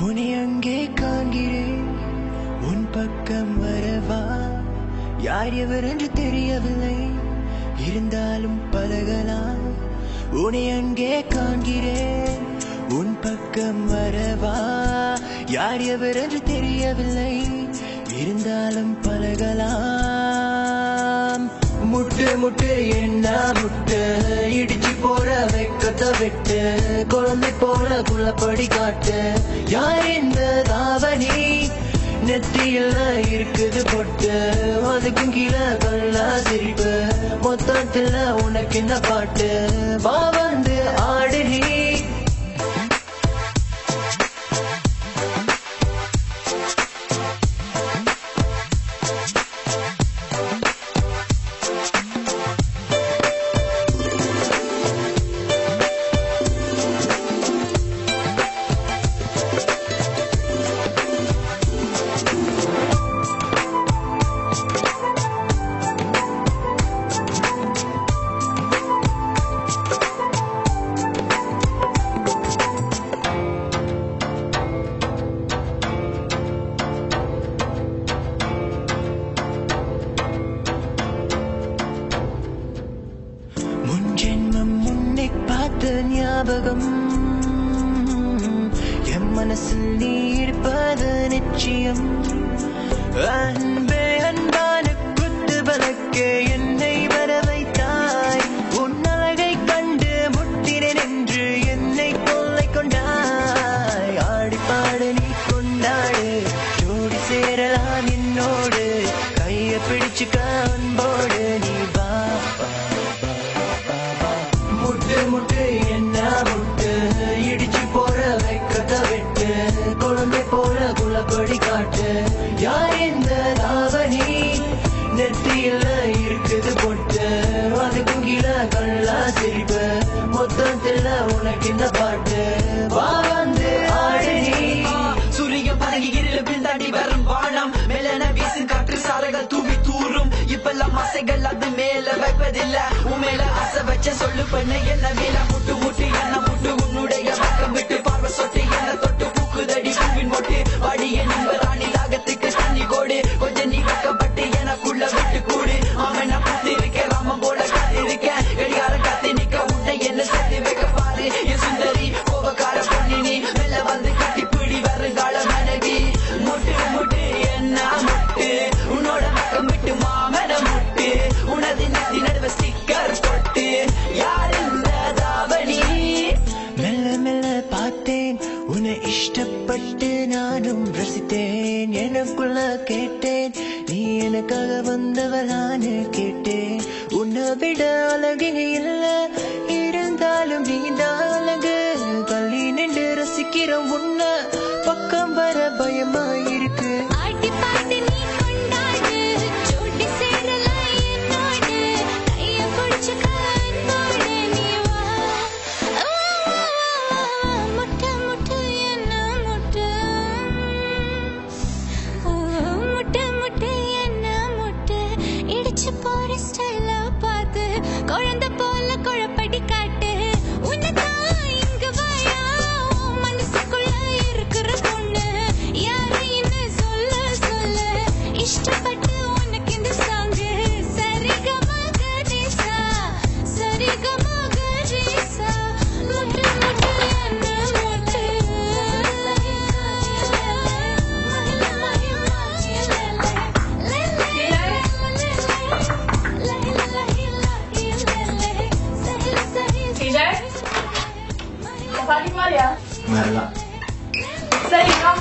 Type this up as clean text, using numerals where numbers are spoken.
உன்னை அங்கே காண்கிறேன், உன் பக்கம் வரவா? யார் எவர் என்று தெரியவில்லை, இருந்தாலும் பழகலாம். உன்னை அங்கே காண்கிறேன், உன் பக்கம் வரவா? யார் எவர் என்று தெரியவில்லை, இருந்தாலும் பழகலாம். முட்டு முட்டு என்ன முட்டு, இடிச்சு போற வைக்கத்த விட்டு, குழந்தை போல குள்ளப்படி காட்டு. யார் இந்த தாவணி, நெத்தியில இருக்குது பொட்டு, அதுக்கும் கீழே கல்லா சிரிப்பு, மொத்தத்துல உனக்கு என்ன பாட்டு? வா வந்து ஆடு நீ. ஞாபகம் என் மனசில் நீ இருப்பது நிச்சயம். அன்பே அன்பான குத்து விளக்கே என்னை வர வைத்தாய், உன் அழகை கண்டு முட்டினேன் என்று என்னை கொள்ளை கொண்டாய். ஆடி பாடு நீ கொண்டாடு, ஜோடி சேரலாம் என்னோடு, கைய பிடிச்சுக்க அன்போடு நீ வா. முட்டு முட்டு என்ன முட்டு, இடிச்சு போற வைக்கத்த விட்டு, குழந்தை போல குள்ளப்படி காட்டு. யார் இந்த தாவணி, நெத்தியில இருக்குது பொட்டு, அதுக்கும் கீழே கல்லா சிரிப்பு, மொத்தத்துல உனக்கு இந்த பாட்டு? வா வந்து ஆடு நீ. சூரியன் பழகி இருளில் தாண்டி வரும் வானம், மேலன வீசும் காற்று சாலைகள் தூவி தூரும். இப்பெல்லாம் ஆசைகள் அது மேல வைப்பதில்ல, உன் மேல ஆசை வச்ச சொல்லு பண்ண என்ன மேல. முட்டு முட்டு என்ன முட்டு, உன்னுடைய பக்கம் விட்டு பார்வை சொட்டு என்ன தொட்டு பூக்குதடி பூவின் மொட்டு. வாடிய நிம்பராணி தாகத்துக்கு தண்ணி கோடு, கொஞ்சம் நீ வைக்கப்பட்டு எனக்குள்ள விட்டு கூடு. அவன் நான் பார்த்து இருக்கேன், ராமன் போல காத்து இருக்கேன், கடிகாரம் காத்து நிக்க உன்னை என்ன சேர்த்து வைக்க பாரு. என் சுந்தரி கோபக்கார பொண்ணு நீ, மெல்ல வந்து கட்டிப்பிடி வருங்கால மனைவி. முட்டு முட்டு என்ன முட்டு, உன்னோட பக்கம் விட்டு மாமன முட்டு, உனது நெத்தி நடுவ ஸ்டிக்கர் தொட்டு. யார் இந்த தாவணி? மெல்ல மெல்ல பார்த்தேன், உன்னை இஷ்டப்பட்டு நானும் ரசித்தேன். எனக்குள்ள கேட்டேன், நீ எனக்காக வந்தவளான்னு கேட்டேன். உன்னை விட அழகு இல்ல, இருந்தாலும் நீதான் அழகு. தள்ளி நின்று ரசிக்கிற உன்னை பக்கம் வர பயமா இருக்கு. குழந்தை போல குழப்ப வரலையா? வரலாம். சரி வா.